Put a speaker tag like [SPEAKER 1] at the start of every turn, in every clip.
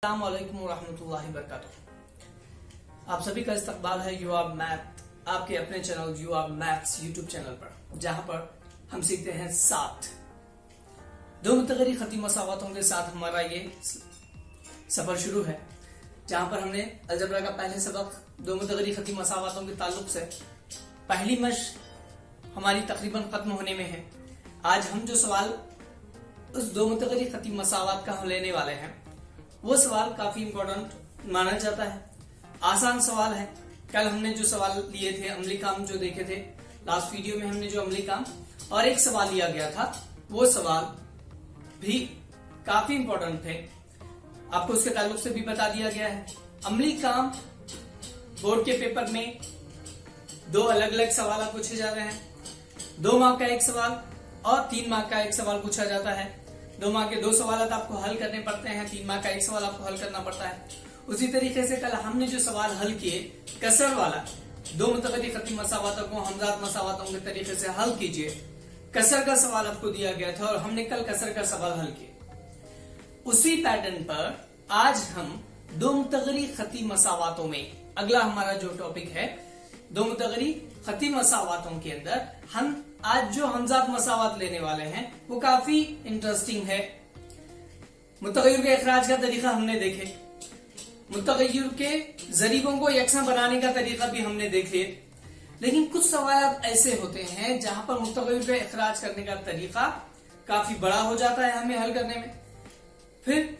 [SPEAKER 1] अस्सलाम वालेकुम रहमतुल्लाहि वबरकातुहू। आप सभी का इस्तकबाल है यू आर मैथ आपके अपने channel U R maths YouTube channel पर, जहां पर हम सीखते हैं साथ दो मुतगरी खती मसावातों के साथ हमारा ये सफर शुरू है, जहां पर हमने अलजबरा का पहले सबक दो मुतगरी खती मसावातों के ताल्लुक से पहली मश्क हमारी तकरीबन खत्म होने में है। आज हम जो सवाल उस दो मुतगरी खती मसावात का हम लेने वाले हैं वो सवाल काफी इंपॉर्टेंट माना जाता है, आसान सवाल है। कल हमने जो सवाल लिए थे अमली काम जो देखे थे, लास्ट वीडियो में हमने जो अमली काम और एक सवाल लिया गया था वो सवाल भी काफी इंपॉर्टेंट थे, आपको उसके ताल्लुक से भी बता दिया गया है। अमली काम बोर्ड के पेपर में दो अलग अलग सवाल पूछे जाते हैं, 2 मार्क का एक सवाल और 3 मार्क का एक सवाल पूछा जाता है। 2 मार्क के 2 सवाल आपको हल करने पड़ते हैं, 3 मार्क का एक सवाल आपको हल करना पड़ता है। उसी तरीके से कल हमने जो सवाल हल किए कसर वाला, दो मुतगरी खती मसावातों को हमजाद मसावातों के तरीके से हल कीजिए, कसर का सवाल आपको दिया गया था और हमने कल कसर का सवाल हल किया। उसी पैटर्न पर आज हम दो मुतगरी खती मसावातों में अगला हमारा जो टॉपिक है, दो मुतगरी खती मसावातों के अंदर हम आज जो हमजाद मसावात लेने वाले हैं वो काफी इंटरेस्टिंग है। मुतगय्यर के इखराज का तरीका हमने देखे, मुतगय्यर के जरीबों को यकसा बनाने का तरीका भी हमने देखे, लेकिन कुछ सवाल ऐसे होते हैं जहां पर मुतगय्यर के इखराज करने का तरीका काफी बड़ा हो जाता है हमें हल करने में। फिर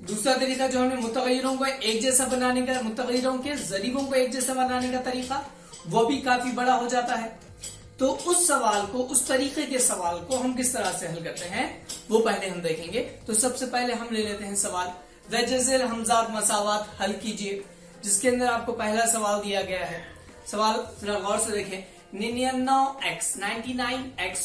[SPEAKER 1] दूसरा तरीका जो हमने मुतगय्यरों को एक जैसा बनाने का, मुतगय्यरों के जरीबों को एक जैसा बनाने का तरीका वो भी काफी बड़ा हो जाता है। तो उस सवाल को, उस तरीके के सवाल को हम किस तरह से हल करते हैं वो पहले हम देखेंगे। तो सबसे पहले हम ले लेते हैं सवाल वजज़िल हमजाद मसावात हल कीजिए, जिसके अंदर आपको पहला सवाल दिया गया है। सवाल जरा गौर से देखें, 99x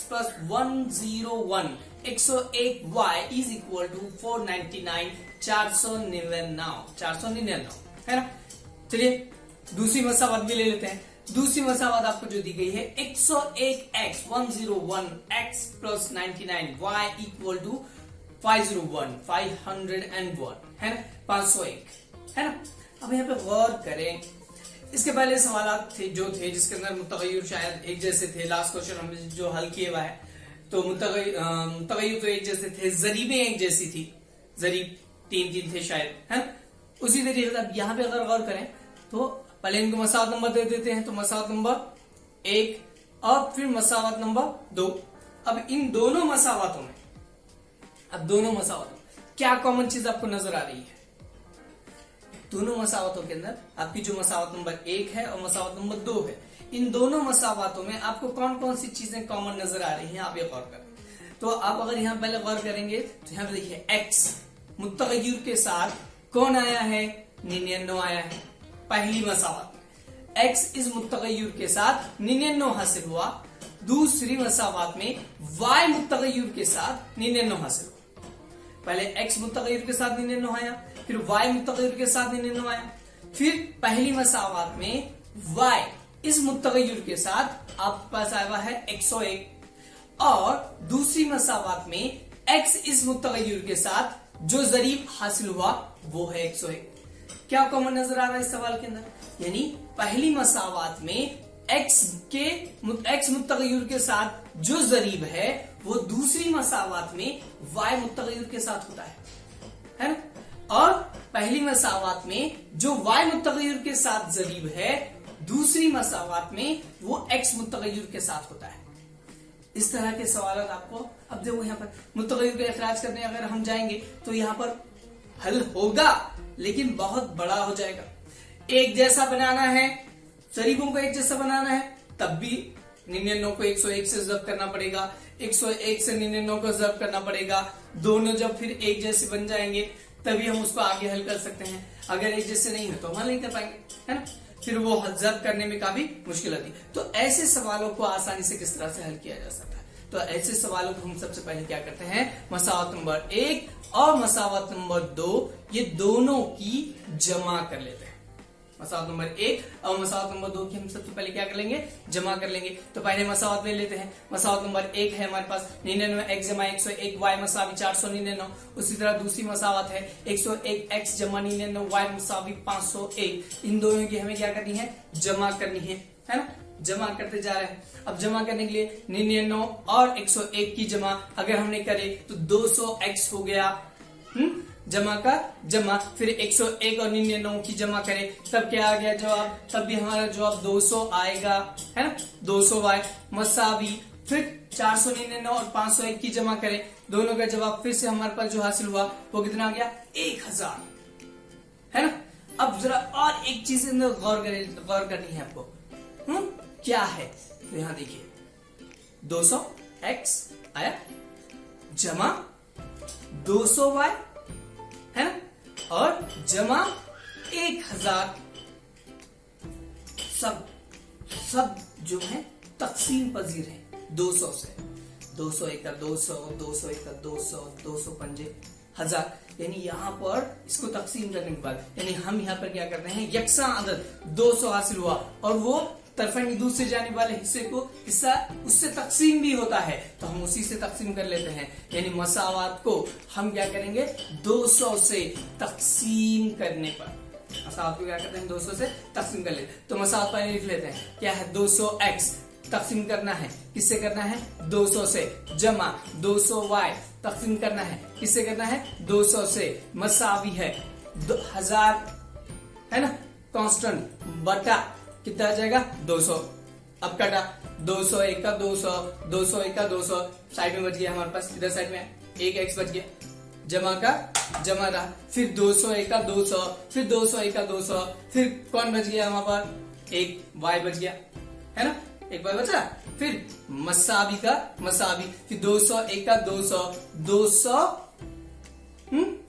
[SPEAKER 1] plus 101 101y is equal to 499 499 है ना। चलिए दूसरी मसावत भी ले लेते हैं। दूसरी मसावत आपको जो दी गई है 101x 101x plus 99y equal to 501 है ना, 501 है ना। अब यहाँ पे गौर करें, इसके पहले सवाल थे जिसके अंदर मुतगय्यर शायद एक जैसे थे। लास्ट क्वेश्चन हमने जो हल किए हुआ है तो मुतगय्यर तो एक जैसे थे, जरीबें एक जैसी थी, जरीब 3 थे शायद, है। उसी तरीके से अब यहाँ पे अगर गौर करें तो पहले इनको मसावत नंबर दे देते हैं, तो मसावत नंबर 1 और फिर मसावत नंबर 2। अब इन दोनों मसावतों में, क्या कॉमन चीज आपको नजर आ रही है? दोनों मसावतों के अंदर आपकी जो मसावत नंबर 1 है और मसावत नंबर 2 है, इन दोनों मसावतों में आपको कौन कौन सी चीजें कॉमन नजर आ रही हैं, आप ये गौर करें। तो आप अगर यहाँ पहले गौर करेंगे तो यहाँ पे देखिए x मुतगय्यर के साथ कौन आया है, 99 आया है। पहली मसावत में x इस मुतगय्यर के साथ 99 हासिल हुआ। दूसरी मसावत में y मुतगय्यर के साथ 99 हासिल हुआ। पहले x मुतगय्यर के साथ 99 आया, फिर y मुतगय्यर के साथ 99 आया। फिर पहली मसावत में y इस मुतगय्यर के साथ आपके पास आया है 101 और दूसरी मसावत में x इस मुतगय्यर के साथ जो जरीब हासिल हुआ वो है 101। क्या कॉमन नजर आ रहा है इस सवाल के अंदर? यानी पहली मसावत में x मुतगय्यर के साथ जो जरीब है वो दूसरी मसावत में y मुतगय्यर के साथ होता है ना। और पहली मसावत में जो y मुतगय्यर के साथ जरीब है दूसरी मसावत में वो x मुतगय्यर के साथ होता है। इस तरह के सवाल आपको, अब देखो यहाँ पर मुतगय्यर का इखराज करने अगर हम जाएंगे तो यहाँ पर हल होगा लेकिन बहुत बड़ा हो जाएगा। एक जैसा बनाना है, जरीबों को एक जैसा बनाना है, तब भी 99 को 101 से जब्त करना पड़ेगा, 101 से 99 को जब्त करना पड़ेगा। दोनों जब फिर एक जैसे बन जाएंगे तभी हम उसको आगे हल कर सकते हैं। अगर एक जैसे नहीं है तो हम हल नहीं कर पाएंगे, है ना। फिर वो जब्त करने में काफी मुश्किल आती है। तो ऐसे सवालों को आसानी से किस तरह से हल किया जा सकता है? तो ऐसे सवालों को हम सबसे पहले क्या करते हैं, मसावत नंबर 1 और मसावत नंबर 2 ये दोनों की जमा कर लेते हैं। मसावत नंबर 1 और मसावत नंबर 2 की हम सबसे पहले क्या कर लेंगे, जमा कर लेंगे। तो पहले मसावत ले लेते हैं। मसावत नंबर 1 है हमारे पास 99 x जमा 101 y मसावी 499। उसी तरह दूसरी मसावत है 101 x जमा 99 y मसावी 501। इन दोनों की हमें क्या करनी है, जमा करनी है ना। जमा करते जा रहे हैं। अब जमा करने के लिए 99 और 101 की जमा अगर हमने करे तो 200x हो गया, जमा का जमा, फिर 101 और 99 की जमा करें तब क्या आ गया जवाब, तब भी हमारा जवाब 200 आएगा, है ना। 200y मसावी, फिर 499 और 501 की जमा करें, दोनों का जवाब फिर से हमारे पास जो हासिल हुआ वो कितना आ गया, 1000, है ना। अब जरा और एक चीज गौर करनी है आपको, क्या है, तो यहां देखिए 200x आया जमा 200y, है ना, और जमा 1000, सब जो है तकसीम पजीर है 200 से। 201 का 200, 201 का 200, 200 पंजे 1000, यानी यहाँ पर इसको तकसीम करने के बाद यानी हम यहाँ पर क्या करते हैं, यकसा अदद 200 हासिल हुआ और वो तरफें की दूर से जाने वाले हिस्सा उससे तकसीम भी होता है, तो हम उसी से तकसीम कर लेते हैं। यानी मसावात को हम क्या करेंगे, 200 से तकसीम करने पर मसावात को क्या करते हैं, 200 से तकसीम कर लेते हैं। तो मसावात पहले लिख लेते हैं, क्या है 200x तकसीम करना है, किससे करना है, 200 से, जमा 200y तकसीम करना है, किससे करना है, 200 से, मसावी है 1000, है ना, कांस्टेंट बटा कितना आ जाएगा 200। अब कटा 201 का 200, 201 का 200 साइड में बच गया हमारे पास, इधर साइड में 1x बच गया, जमा का जमा रहा, फिर 201 का 200, फिर 201 का 200, फिर कौन बच गया हमारे पास, एक y बच गया, है ना, एक y बचा, फिर मसावी का मसावी, फिर 201 का 200, 200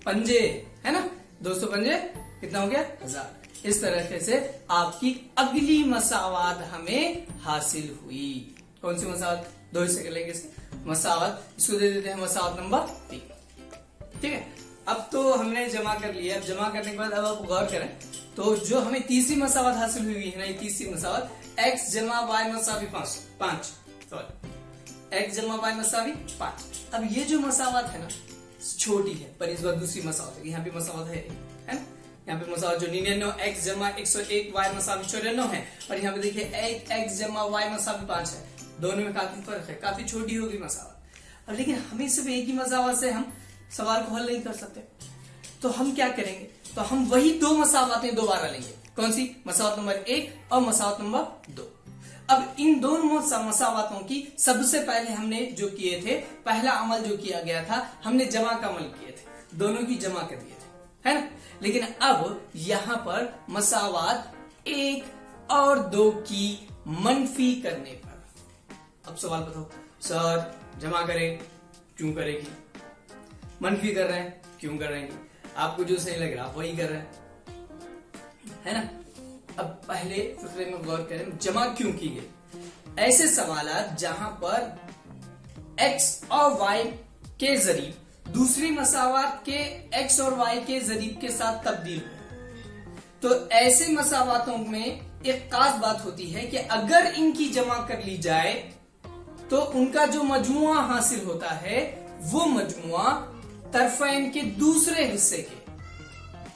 [SPEAKER 1] पंजे, है ना, 200 पंजे कितना हो गया, 1000। इस तरह से आपकी अगली मसावत हमें हासिल हुई। कौन सी मसावत, दो हिस्से कर लेंगे इसके, मसावत इसको दे देते हैं मसावत नंबर 3, ठीक है। अब तो हमने जमा कर लिया, अब जमा करने के बाद अब आप गौर करें तो जो हमें तीसरी मसावत हासिल हुई है ना, ये तीसरी मसावत x जमा y मसावी 5, सॉरी x जमा y मसावी 5। अब ये जो मसावत है ना छोटी है, पर इस बार दूसरी मसावत है, यहाँ पे मसावत है ना, यहाँ पे मसावत जो 99 x जमा 101 y मसावी 94 है, और यहाँ पे देखिए 1 x जमा y मसावी 5 है, दोनों में काफी फर्क है, काफी छोटी होगी मसावत। अब लेकिन हमें सिर्फ एक ही मसावत से हम सवाल को हल नहीं कर सकते, तो हम क्या करेंगे, तो हम वही दो मसावतें दोबारा लेंगे। कौन सी, मसावत नंबर 1 और मसावत नंबर 2। अब इन दोनों मसावतों की सबसे पहले हमने जो किए थे, पहला अमल जो किया गया था, हमने जमा का अमल किए थे, दोनों की जमा कर दिए थे, है ना। लेकिन अब यहां पर मसावत 1 और 2 की मनफी करने पर, अब सवाल बताओ सर जमा करें क्यों करेगी, मनफी कर रहे हैं क्यों कर रहे हैं, आपको जो सही लग रहा है वही कर रहे हैं, है ना। अब पहले फिक्रे में गौर करें, जमा क्यों की गई। ऐसे सवालात जहां पर x और y के जरीब दूसरी मसावत के x और y के जरीब के साथ तब्दील हो, तो ऐसे मसावतों में एक खास बात होती है कि अगर इनकी जमा कर ली जाए तो उनका जो मजमुआ हासिल होता है वो मजमुआ तरफैन के दूसरे हिस्से के,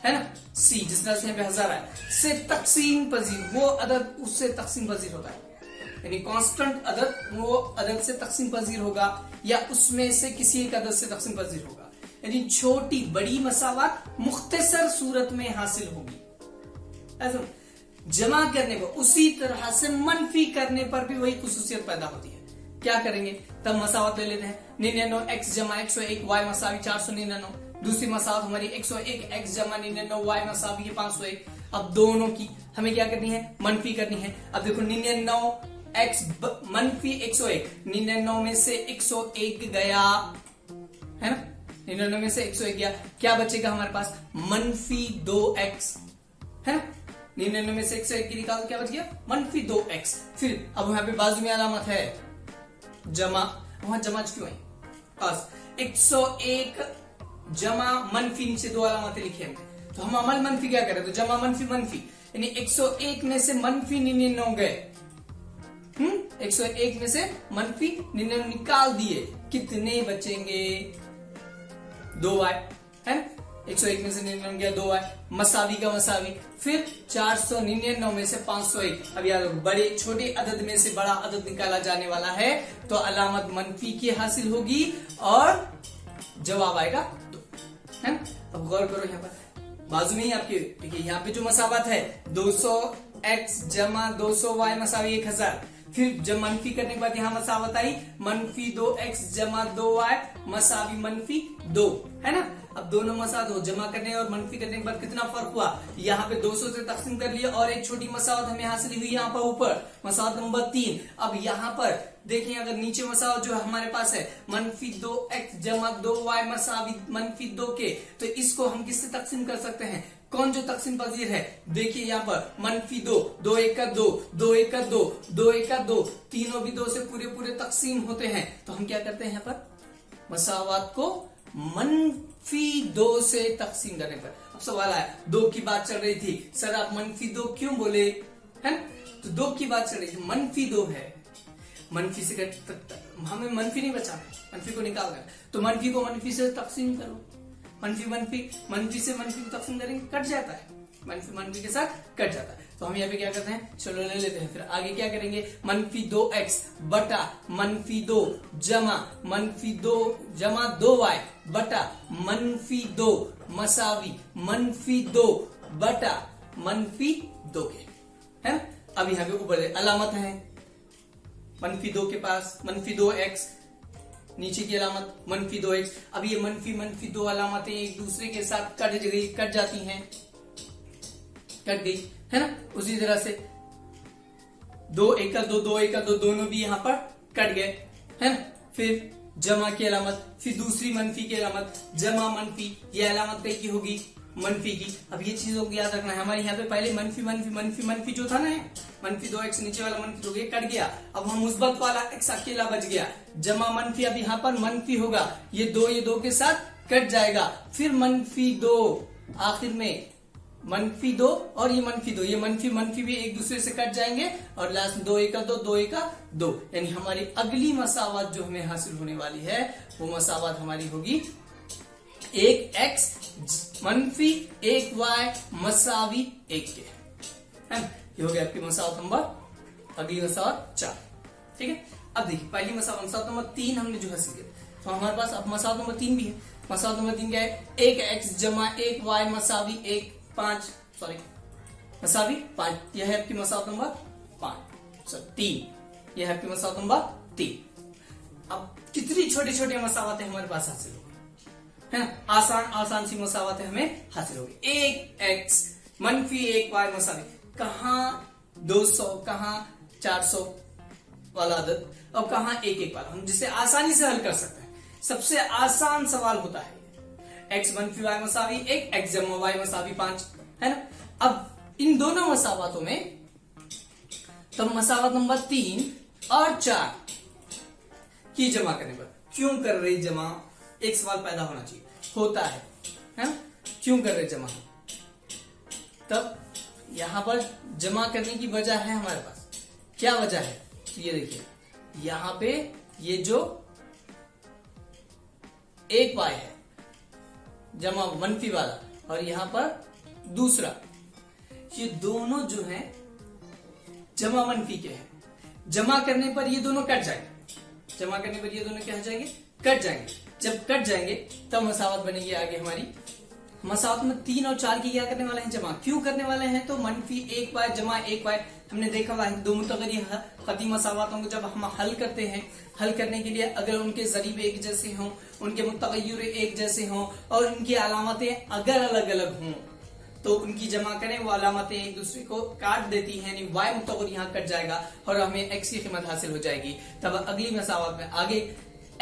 [SPEAKER 1] है ना, सी जिस तरह से 1000 है, से तकसीम पजीर, वो अदद उससे तकसीम पजीर होता है, यानी कांस्टेंट अदद वो अदद से तकसीम पजीर होगा या उसमें से किसी एक अदद से तकसीम पजीर होगा, यानी छोटी बड़ी मसावत मुख्तसर सूरत में हासिल होगी। ऐसा जमा करने पर उसी तरह से मनफी करने पर भी वही खुसूसियत पैदा होती है। क्या करेंगे, तब मसावत ले लेते हैं, 99 x जमा 101 y मसावी 499, दूसरी मसावत हमारी 101 x जमा 99 y मसावी 501। अब दोनों की हमें क्या करनी है, मनफी करनी है। अब देखो 99 x मनफी 101, 99 में से 101 गया, है ना, 99 में से 101 गया, क्या बचेगा हमारे पास, मनफी 2x, है ना, 99 में से 101 की निकाल क्या बच गया, मनफी 2x। फिर अब यहाँ पे बाजू में अलामत है जमा, वहां जमा क्यों है, बस 101 जमा मनफी, नीचे दो अलामतें लिखी हमने, तो हम अमल मनफी क्या करें, तो जमा मनफी मनफी, यानी 101 में से मंफी 99 गए। 101 में से मंफी 99 निकाल दिए, कितने बचेंगे? 2y है ना। 101 में से 99 गया, 2y मसावी का मसावी। फिर 499 में से 501। अब यार बड़े छोटे अदद में से बड़ा अदद निकाला जाने वाला है, तो अलामत मंफी की हासिल होगी और जवाब आएगा 2 है ना। अब गौर करो यहाँ पर बाजू में ही आपके, देखिए यहाँ पे जो मसावत है 200x जमा 200y मसावी 1000। फिर जब मंफी करने के बाद यहाँ मसावत आई मंफी 2x जमा 2y मसावी मंफी 2 है ना। अब दोनों मसावत हो, जमा करने और मंफी करने के बाद कितना फर्क हुआ? यहाँ पे 200 से तकसीम कर लिया और एक छोटी मसावत हमें हासिल हुई यहाँ पर ऊपर, मसावत नंबर 3। अब यहाँ पर देखिए, अगर नीचे मसावत जो हमारे पास है मंफी 2x जमा 2y मसावी मंफी 2 के, तो इसको हम किससे तकसीम कर सकते हैं? कौन जो तकसीम पजीर है? देखिए यहाँ पर मंफी 2, 2 1 का 2, 2 1 का 2, 2 1 का 2, तीनों भी 2 से पूरे पूरे तकसीम होते हैं। तो हम क्या करते हैं यहाँ पर? मसावत को मंफी 2 से तकसीम करने पर। अब सवाल आया, 2 की बात चल रही थी, सर आप मंफी 2 क्यों बोले? है ना, तो 2 की बात चल रही थी, मंफी 2 है, मंफी से हमें मंफी नहीं बचाना, मंफी को निकालना, तो मंफी को मंफी से तकसीम करो। मंफी से मंफी को तकसीम करेंगे, कट जाता है, मंफी के साथ कट जाता है। तो हम यहाँ पे क्या करते हैं, चलो ले लेते हैं। फिर आगे क्या करेंगे? मंफी 2x बटा मंफी 2 जमा मंफी 2 जमा 2y बटा मंफी 2 मसावी मंफी 2 बटा मंफी 2 के, है ना। अब यहाँ पे ऊपर अलामत है मंफी 2 के पास मंफी 2x, नीचे की अलामत मंफी 2x। अब ये मंफी 2 अलामतें एक दूसरे के साथ कट जाती हैं, कट गई है ना। उसी तरह से 2 1 का 2, 2 1 का 2 दोनों भी यहां पर कट गए, है ना। फिर जमा की अलामत, फिर दूसरी मंफी की अलामत, जमा मंफी, ये अलामत कई की होगी? मंफी की। अब ये चीजों को याद रखना है, हमारे यहाँ पे पहले मंफी जो था ना, मंफी 2x नीचे वाला मंफी 2 कट गया। अब हम मुस्बत वाला x अकेला बच गया, जमा मंफी, अब यहाँ पर मंफी होगा, ये 2 के साथ कट जाएगा। फिर मंफी 2 आखिर में मंफी 2 और ये मंफी 2, ये मंफी भी एक दूसरे से कट जाएंगे और लास्ट 2 1 का 2, 2 1 का 2, यानी हमारी अगली मसावत जो हमें हासिल होने वाली है वो मसावत हमारी होगी 1x मंफी 1y मसावी 1 के, है ना। ये हो गया आपकी मसावत नंबर, अगली मसावत 4, ठीक है। अब देखिए पहली मसावत नंबर 3 हमने जो हासिल किया, तो हमारे पास अब मसावत नंबर 3 भी है। मसावत नंबर 3 क्या है? 1x जमा 1y मसावी 1 5 मसावी 5, यह है आपकी मसावत नंबर 3, यह है आपकी मसावत नंबर 3। अब कितनी छोटे छोटे मसावतें हमारे पास हासिल हो गई, है ना। आसान सी मसावतें हमें हासिल हो गई। 1x मंफी 1y मसावी, कहां 200, कहां 400 वाला अदद और कहां 1 1 वाला, हम जिसे आसानी से हल कर सकते हैं। सबसे आसान सवाल होता है x मंफी y मसावी 1, x जमा y मसावी 5, है ना। अब इन दोनों मसावतों में तब मसावत नंबर 3 और 4 की जमा करने पर क्यों कर रही जमा, एक सवाल पैदा होना चाहिए, होता है ना, क्यों कर रहे जमा? तब यहां पर जमा करने की वजह है हमारे पास, क्या वजह है? तो ये देखिए यहां पे ये जो 1y है जमा मंफी वाला और यहां पर दूसरा, ये दोनों जो हैं जमा मंफी के हैं। जमा करने पर ये दोनों कट जाएंगे, जमा करने पर ये दोनों क्या हो जाएंगे? कट जाएंगे। जब कट जाएंगे तब मसावत बनेगी आगे हमारी। मसावत में 3 और 4 की क्या करने वाले हैं? जमा। क्यों करने वाले हैं? तो मंफी 1y जमा 1y हमने देखा हुआ है, दो मुतगरी खती मसावतों को जब हम हल करते हैं, हल करने के लिए अगर उनके जरीब एक जैसे हों, उनके मुतगय्यर एक जैसे हों और उनकी अलामतें अगर अलग अलग हों तो उनकी जमा करें, वो अलामतें एक दूसरे को काट देती हैं, यानी y मुतगय्यर यहाँ कट जाएगा और हमें x की कीमत हासिल हो जाएगी। तब अगली मसावत में आगे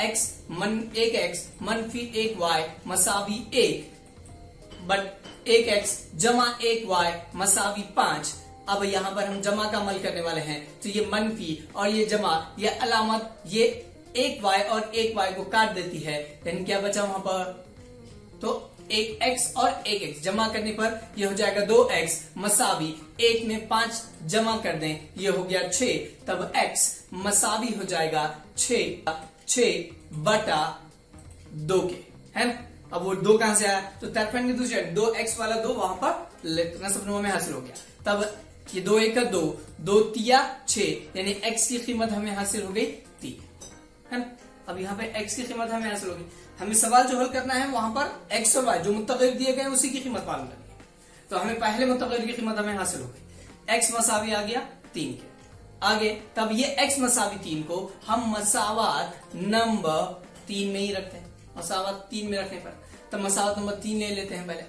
[SPEAKER 1] 1x मंफी 1y मसावी 1 बट 1x जमा 1y मसावी 5। अब यहाँ पर हम जमा का अमल करने वाले हैं, तो ये मंफी और ये जमा, ये अलामत ये 1y और 1y को काट देती है, यानी क्या बचा वहां पर? तो एक x और एक x जमा करने पर यह हो जाएगा 2x मसावी 1 में 5 जमा कर दें, यह हो गया 6, तब x मसावी हो जाएगा 6 बटा 2 के, है ना। अब वो 2 कहां से आया, तो तरफेंड के दूसरे 2x वाला 2 वहां पर नसबनुमा में हासिल हो गया। तब ये 2 1 का 2 तिया 6, यानी x की कीमत हमें हासिल हो गई 3, है ना। अब यहाँ पे x की कीमत हमें हासिल होगी। हमें सवाल जो हल करना है वहां पर x और y जो मुतग़य्यर दिए गए उसी की कीमत मालूम करनी है। तो हमें पहले मुतग़य्यर की कीमत हमें हासिल हो गई, x मसावी आ गया 3 के आगे। तब ये x मसावी 3 को हम मसावत नंबर 3 में ही रखते हैं। मसावत 3 में रखने पर तब मसावत नंबर 3 ले लेते हैं। पहले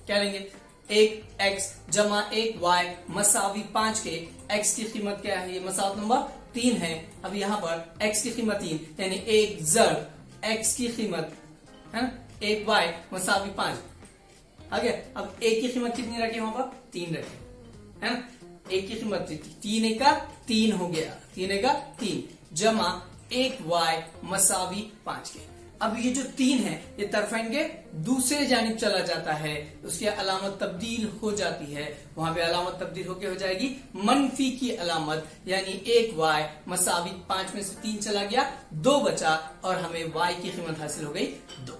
[SPEAKER 1] क्या लेंगे, 1x जमा 1y मसावी 5 के x की कीमत क्या है, ये मसावत नंबर 3 है। अब यहां पर x की कीमत 3 यानी 1 ज़र्ब x की कीमत है 1y मसावी 5 आ गया। अब a की कीमत कितनी रखी वहां पर 3 रखी, है ना। a की कीमत 3 1 का 3 हो गया, 3 1 का 3 जमा 1y मसावी 5 के। अब ये जो 3 है ये तरफेन के दूसरे जानिब चला जाता है, उसकी अलामत तब्दील हो जाती है। वहां पे अलामत तब्दील होकर हो जाएगी मनफी की अलामत, यानी 1y मसावी 5 में से 3 चला गया, 2 बचा और हमें y की कीमत हासिल हो गई 2।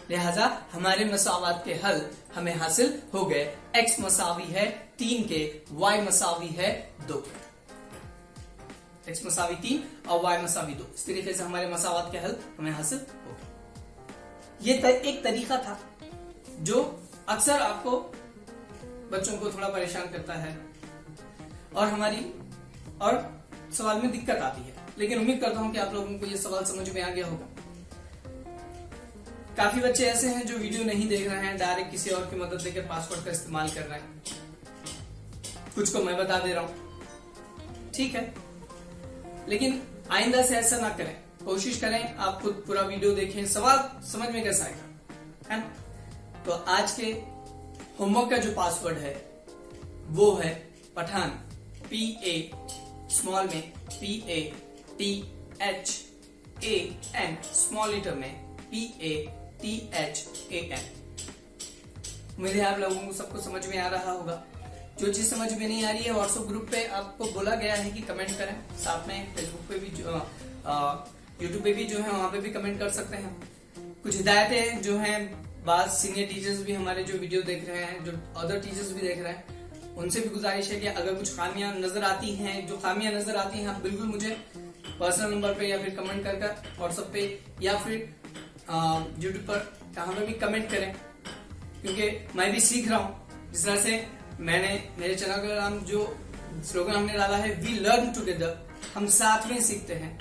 [SPEAKER 1] लिहाजा हमारे मसावात के हल हमें हासिल हो गए। x मसावी है 3 के, y मसावी है 2 के। x मसावी 3 और y मसावी 2, इस तरीके से हमारे मसावात के हल हमें हासिल हो गए। ये एक तरीका था जो अक्सर आपको बच्चों को थोड़ा परेशान करता है और सवाल में दिक्कत आती है, लेकिन उम्मीद करता हूं कि आप लोगों को ये सवाल समझ में आ गया होगा। काफी बच्चे ऐसे हैं जो वीडियो नहीं देख रहे हैं, डायरेक्ट किसी और की मदद लेकर पासवर्ड का इस्तेमाल कर रहे हैं। कुछ को मैं बता दे रहा हूं, ठीक है, लेकिन आइंदा से ऐसा ना करें। कोशिश करें आप खुद पूरा वीडियो देखें, सवाल समझ में कैसा आएगा, है ना। तो आज के होमवर्क का जो पासवर्ड है वो है पठान, PA स्मॉल में PATHAN, स्मॉल लेटर में PATHAN। उम्मीद है आप लोगों को सबको समझ में आ रहा होगा। जो चीज समझ में नहीं आ रही है व्हाट्सएप ग्रुप पे आपको बोला गया है कि कमेंट करें, साथ में फेसबुक पे भी यूट्यूब पे भी जो है वहां पे भी कमेंट कर सकते हैं। कुछ हिदायतें जो हैं, बाद सीनियर टीचर्स भी हमारे जो वीडियो देख रहे हैं, जो अदर टीचर्स भी देख रहे हैं, उनसे भी गुजारिश है कि अगर कुछ खामियां नजर आती हैं, आप बिल्कुल मुझे पर्सनल नंबर पे या फिर कमेंट कर व्हाट्सएप पे या फिर यूट्यूब पर कहां पे भी कमेंट करें, क्योंकि मैं भी सीख रहा हूं। जिस तरह से मैंने मेरे चैनल का नाम जो स्लोगन हमने डाला है, वी लर्न टुगेदर, हम साथ में सीखते हैं,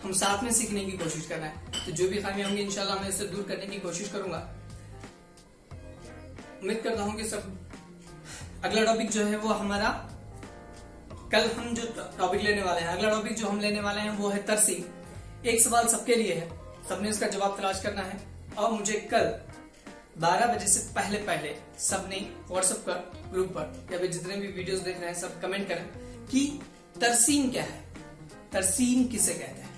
[SPEAKER 1] हम साथ में सीखने की कोशिश कर रहे हैं। तो जो भी खामियां होंगी इंशाल्लाह मैं इससे दूर करने की कोशिश करूंगा। उम्मीद करता हूं कि सब अगला टॉपिक जो है वो हमारा, कल हम जो टॉपिक लेने वाले हैं, अगला टॉपिक जो हम लेने वाले हैं वो है तरसीम। एक सवाल सबके लिए है, सबने उसका जवाब तलाश करना है और मुझे कल 12 बजे से पहले सबने व्हाट्सएप पर ग्रुप पर या फिर जितने भी वीडियोस देख रहे हैं सब कमेंट करें कि तरसीम क्या है, तरसीम किसे कहते हैं।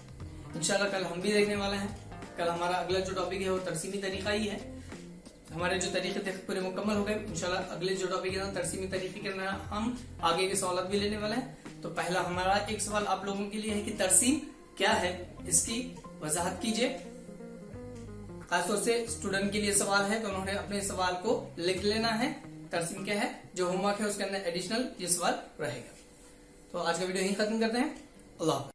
[SPEAKER 1] इंशाल्लाह कल हम भी देखने वाले हैं। कल हमारा अगला जो टॉपिक है वो तरसीमी तरीका ही है। हमारे जो तरीके थे पूरे मुकम्मल हो गए। इंशाल्लाह अगले जो टॉपिक है तरसीमी तरीके के अंदर हम आगे के सवाल भी लेने वाले हैं। तो पहला हमारा एक सवाल आप लोगों के लिए है कि तरसीम क्या है, इसकी वजाहत कीजिए। खासतौर से स्टूडेंट के लिए सवाल है तो उन्होंने अपने सवाल को लिख लेना है। तरसीम क्या है, जो होमवर्क है उसके अंदर एडिशनल ये सवाल रहेगा। तो आज का वीडियो यहीं खत्म करते हैं। अल्लाह हाफ़िज़।